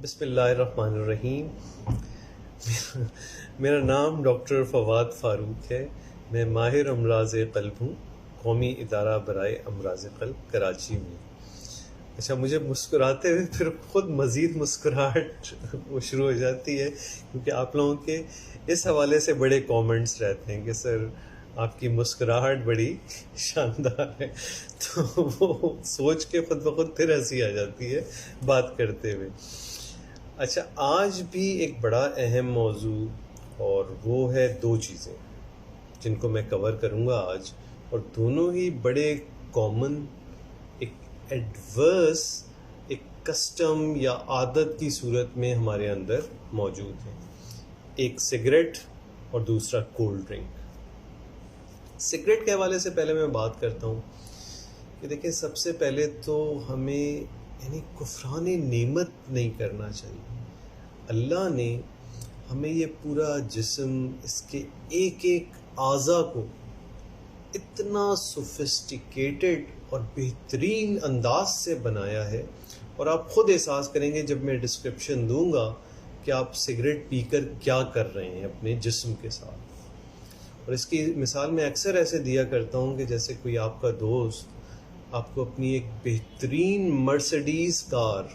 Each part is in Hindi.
बिस्मिल्लाहिर्रहमानिर्रहीम। मेरा नाम डॉक्टर फवाद फ़ारूक है। मैं माहिर अमराज़ क़ल्ब हूँ, कौमी इदारा बराए अमराज़ क़ल्ब कराची में। अच्छा, मुझे मुस्कुराते हुए फिर ख़ुद मज़ीद मुस्कुराहट वो शुरू हो जाती है, क्योंकि आप लोगों के इस हवाले से बड़े कमेंट्स रहते हैं कि सर आपकी मुस्कुराहट बड़ी शानदार है। तो वो सोच के खुद ब खुद फिर हंसी आ जाती है बात करते हुए। अच्छा, आज भी एक बड़ा अहम मौजू, और वो है दो चीज़ें जिनको मैं कवर करूँगा आज, और दोनों ही बड़े कॉमन, एक एडवर्स, एक कस्टम या आदत की सूरत में हमारे अंदर मौजूद है। एक सिगरेट और दूसरा कोल्ड ड्रिंक। सिगरेट के हवाले से पहले मैं बात करता हूँ कि देखिए, सबसे पहले तो हमें कुफ्रान नेमत नहीं करना चाहिए। अल्लाह ने हमें ये पूरा जिस्म, इसके एक एक आज़ा को इतना सोफिस्टिकेटेड और बेहतरीन अंदाज से बनाया है, और आप ख़ुद एहसास करेंगे जब मैं डिस्क्रिप्शन दूंगा कि आप सिगरेट पीकर क्या कर रहे हैं अपने जिस्म के साथ। और इसकी मिसाल मैं अक्सर ऐसे दिया करता हूँ कि जैसे कोई आपका दोस्त आपको अपनी एक बेहतरीन मर्सिडीज़ कार,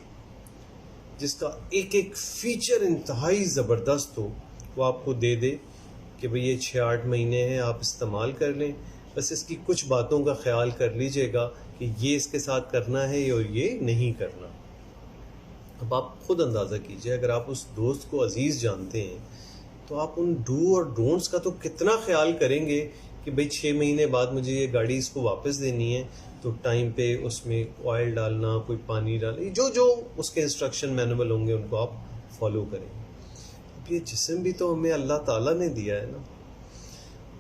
जिसका एक एक फ़ीचर इंतहाई ज़बरदस्त हो, वो आपको दे दे कि भाई ये 6-8 महीने हैं, आप इस्तेमाल कर लें, बस इसकी कुछ बातों का ख्याल कर लीजिएगा कि ये इसके साथ करना है और ये नहीं करना। अब आप खुद अंदाज़ा कीजिए, अगर आप उस दोस्त को अजीज़ जानते हैं तो आप उन डू और डोंट्स का तो कितना ख्याल करेंगे कि भाई 6 महीने बाद मुझे ये गाड़ी इसको वापस देनी है, तो टाइम पे उसमें ऑयल डालना, कोई पानी डालना, जो जो उसके इंस्ट्रक्शन मैनुअल होंगे उनको आप फॉलो करें। अब ये जिस्म भी तो हमें अल्लाह ताला ने दिया है ना,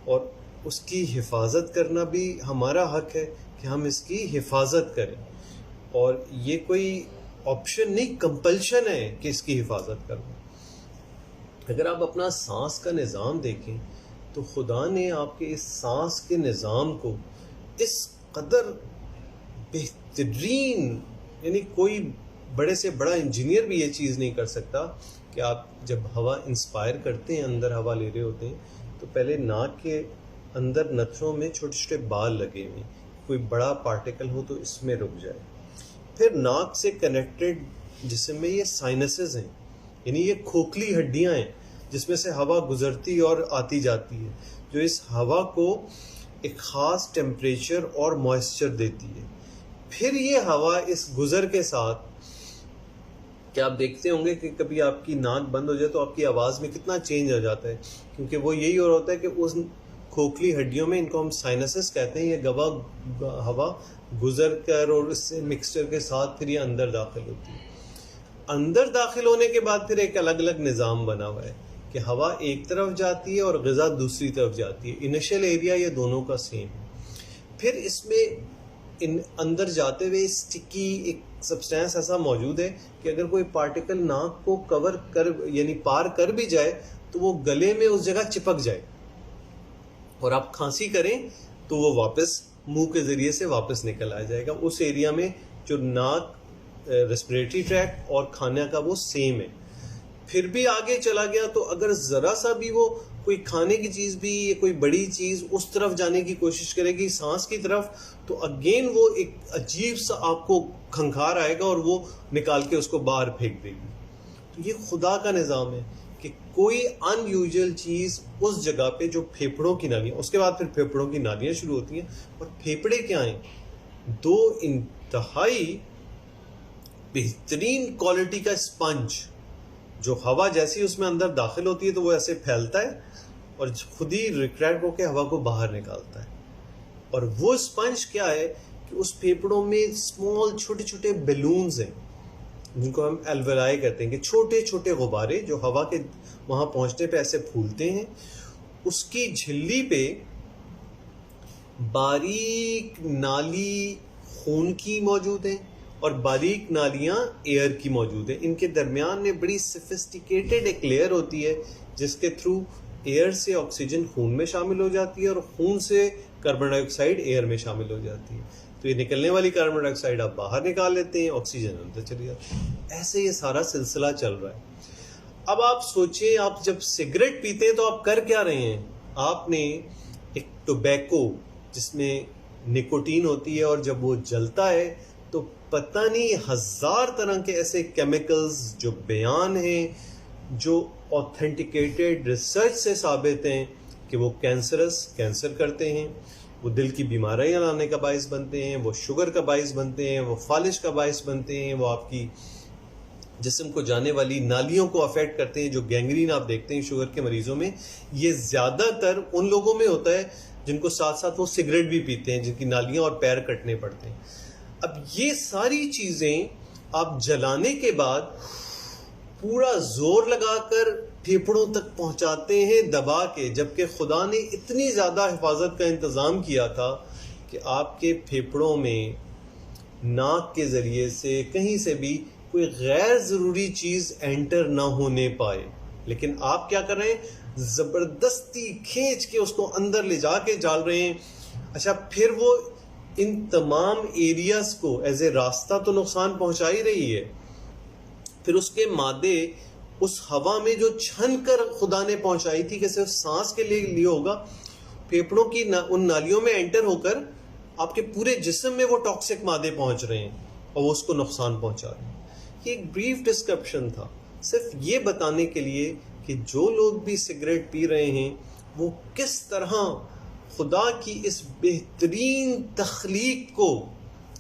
और उसकी हिफाजत करना भी हमारा हक है कि हम इसकी हिफाजत करें। और ये कोई ऑप्शन नहीं, कंपल्शन है कि इसकी हिफाजत करना। अगर आप अपना सांस का निज़ाम देखें तो खुदा ने आपके इस सांस के निज़ाम को इस कदर बेहतरीन, कोई बड़े से बड़ा इंजीनियर भी ये चीज़ नहीं कर सकता कि आप जब हवा इंस्पायर करते हैं, अंदर हवा ले रहे होते हैं, तो पहले नाक के अंदर नथनों में छोटे छोटे बाल लगे हुए, कोई बड़ा पार्टिकल हो तो इसमें रुक जाए। फिर नाक से कनेक्टेड जिसमें ये साइनसेस हैं, ये खोखली हड्डियां हैं जिसमें से हवा गुजरती और आती जाती है, जो इस हवा को एक ख़ास टेम्परेचर और मॉइस्चर देती है। फिर ये हवा इस गुज़र के साथ, क्या आप देखते होंगे कि कभी आपकी नाक बंद हो जाए तो आपकी आवाज़ में कितना चेंज आ जाता है, क्योंकि वो यही हो रहा होता है कि उस खोखली हड्डियों में, इनको हम साइनसेस कहते हैं, ये हवा गुजर कर और इससे मिक्सचर के साथ फिर ये अंदर दाखिल होती है। अंदर दाखिल होने के बाद फिर एक अलग अलग निज़ाम बना हुआ है कि हवा एक तरफ जाती है और ग़िज़ा दूसरी तरफ जाती है। इनिशियल एरिया ये दोनों का सेम है। फिर इसमें अंदर जाते हुए स्टिकी एक सब्सटेंस ऐसा मौजूद है कि अगर कोई पार्टिकल नाक को कवर कर, पार कर भी जाए, तो वो गले में उस जगह चिपक जाए, और आप खांसी करें तो वो वापस मुंह के ज़रिए से वापस निकल आ जाएगा। उस एरिया में जो नाक, रेस्पिरेटरी ट्रैक्ट और खाने का वो सेम है। फिर भी आगे चला गया तो अगर ज़रा सा भी वो कोई खाने की चीज़ भी या कोई बड़ी चीज़ उस तरफ जाने की कोशिश करेगी, सांस की तरफ, तो अगेन वो एक अजीब सा आपको खंखार आएगा और वो निकाल के उसको बाहर फेंक देगी। तो ये खुदा का निज़ाम है कि कोई अनयूजुअल चीज़ उस जगह पे, जो फेफड़ों की नालियाँ, उसके बाद फिर फेफड़ों की नालियाँ शुरू होती हैं। और फेफड़े क्या हैं? दो इंतहाई बेहतरीन क्वालिटी का स्पंज, जो हवा जैसी उसमें अंदर दाखिल होती है तो वो ऐसे फैलता है और खुद ही रिट्रैक्ट होकर हवा को बाहर निकालता है। और वो स्पंज क्या है कि उस फेफड़ों में स्मॉल छोटे छोटे बैलून्स हैं, जिनको हम एल्वेलाई कहते हैं, कि छोटे छोटे गुब्बारे जो हवा के वहाँ पहुँचने पे ऐसे फूलते हैं। उसकी झिल्ली पे बारीक नाली खून की मौजूद है और बारीक नालियाँ एयर की मौजूद है। इनके दरमियान में बड़ी सोफिस्टिकेटेड एक लेयर होती है, जिसके थ्रू एयर से ऑक्सीजन खून में शामिल हो जाती है और खून से कार्बन डाइऑक्साइड एयर में शामिल हो जाती है। तो ये निकलने वाली कार्बन डाइऑक्साइड आप बाहर निकाल लेते हैं, ऑक्सीजन अंदर चली जाती है। ऐसे ये सारा सिलसिला चल रहा है। अब आप सोचिए, आप जब सिगरेट पीते हैं तो आप कर क्या रहे हैं? आपने एक टोबैको जिसमें निकोटीन होती है और जब वो जलता है तो पता नहीं 1000 तरह के ऐसे केमिकल्स जो बयान हैं, जो ऑथेंटिकेटेड रिसर्च से साबित हैं कि वो कैंसर करते हैं, वो दिल की बीमारियां लाने का बायस बनते हैं, वो शुगर का बायस बनते हैं, वो फालिश का बायस बनते हैं, वो आपकी जिस्म को जाने वाली नालियों को अफेक्ट करते हैं। जो गैंग्रीन आप देखते हैं शुगर के मरीजों में, ये ज़्यादातर उन लोगों में होता है जिनको साथ साथ वो सिगरेट भी पीते हैं, जिनकी नालियां और पैर कटने पड़ते हैं। अब ये सारी चीज़ें आप जलाने के बाद पूरा जोर लगाकर फेफड़ों तक पहुंचाते हैं दबा के, जबकि खुदा ने इतनी ज़्यादा हिफाजत का इंतज़ाम किया था कि आपके फेफड़ों में नाक के ज़रिए से कहीं से भी कोई गैर ज़रूरी चीज़ एंटर ना होने पाए। लेकिन आप क्या कर रहे हैं? ज़बरदस्ती खींच के उसको अंदर ले जाके डाल रहे हैं। अच्छा, फिर वो इन तमाम एरियाज को एज ए रास्ता तो नुकसान पहुंचा ही रही है, फिर उसके मादे उस हवा में जो छन कर खुदा ने पहुंचाई थी कि सिर्फ सांस के लिए होगा, फेफड़ों की उन नालियों में एंटर होकर आपके पूरे जिस्म में वो टॉक्सिक मादे पहुंच रहे हैं और वो उसको नुकसान पहुंचा रहे हैं। ये एक ब्रीफ डिस्क्रिप्शन था, सिर्फ ये बताने के लिए कि जो लोग भी सिगरेट पी रहे हैं वो किस तरह खुदा की इस बेहतरीन तख्लीक को,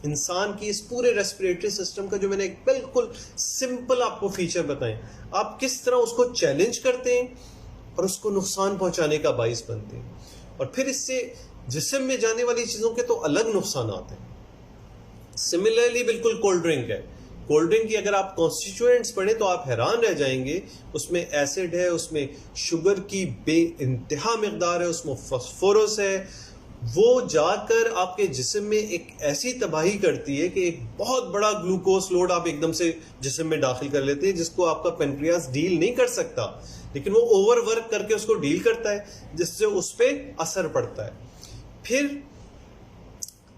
इंसान की इस पूरे रेस्पिरेटरी सिस्टम का जो मैंने एक बिल्कुल सिंपल आपको फीचर बताएं, आप किस तरह उसको चैलेंज करते हैं और उसको नुकसान पहुंचाने का बाइस बनते हैं। और फिर इससे जिस्म में जाने वाली चीज़ों के तो अलग नुकसान आते हैं। सिमिलरली बिल्कुल कोल्ड ड्रिंक है। कोल्ड ड्रिंक की अगर आप कॉन्स्टिट्यूएंट्स पढ़ें तो आप हैरान रह जाएंगे। उसमें एसिड है, उसमें शुगर की बेइंतहा मिकदार है, उसमें फास्फोरस है। वो जाकर आपके जिस्म में एक ऐसी तबाही करती है कि एक बहुत बड़ा ग्लूकोज लोड आप एकदम से जिस्म में दाखिल कर लेते हैं, जिसको आपका पेनक्रियास डील नहीं कर सकता, लेकिन वो ओवरवर्क करके उसको डील करता है, जिससे उस पर असर पड़ता है। फिर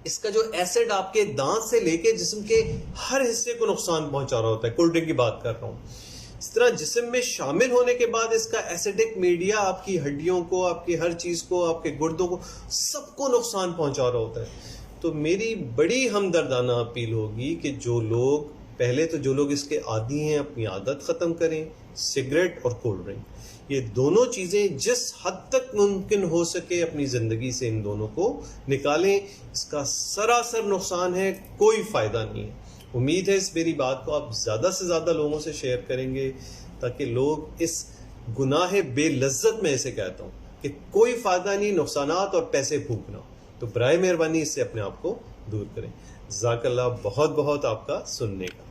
इसका जो एसिड आपके दांत से लेके जिस्म के हर हिस्से को नुकसान पहुंचा रहा होता है। कोल्ड ड्रिंक की बात कर रहा हूँ। इस तरह जिस्म में शामिल होने के बाद इसका एसिडिक मीडिया आपकी हड्डियों को, आपकी हर चीज़ को, आपके गुर्दों को, सबको नुकसान पहुंचा रहा होता है। तो मेरी बड़ी हमदर्दाना अपील होगी कि जो लोग पहले तो जो लोग इसके आदी हैं अपनी आदत ख़त्म करें। सिगरेट और कोल्ड ड्रिंक, ये दोनों चीज़ें जिस हद तक मुमकिन हो सके अपनी ज़िंदगी से इन दोनों को निकालें। इसका सरासर नुकसान है, कोई फ़ायदा नहीं है। उम्मीद है इस मेरी बात को आप ज़्यादा से ज़्यादा लोगों से शेयर करेंगे, ताकि लोग इस गुनाह बेलज्जत में इसे कहता हूँ कि कोई फ़ायदा नहीं, नुकसानात और पैसे फूकना, तो बराए मेहरबानी इससे अपने आप को दूर करें। जज़ाकल्लाह बहुत बहुत आपका सुनने का।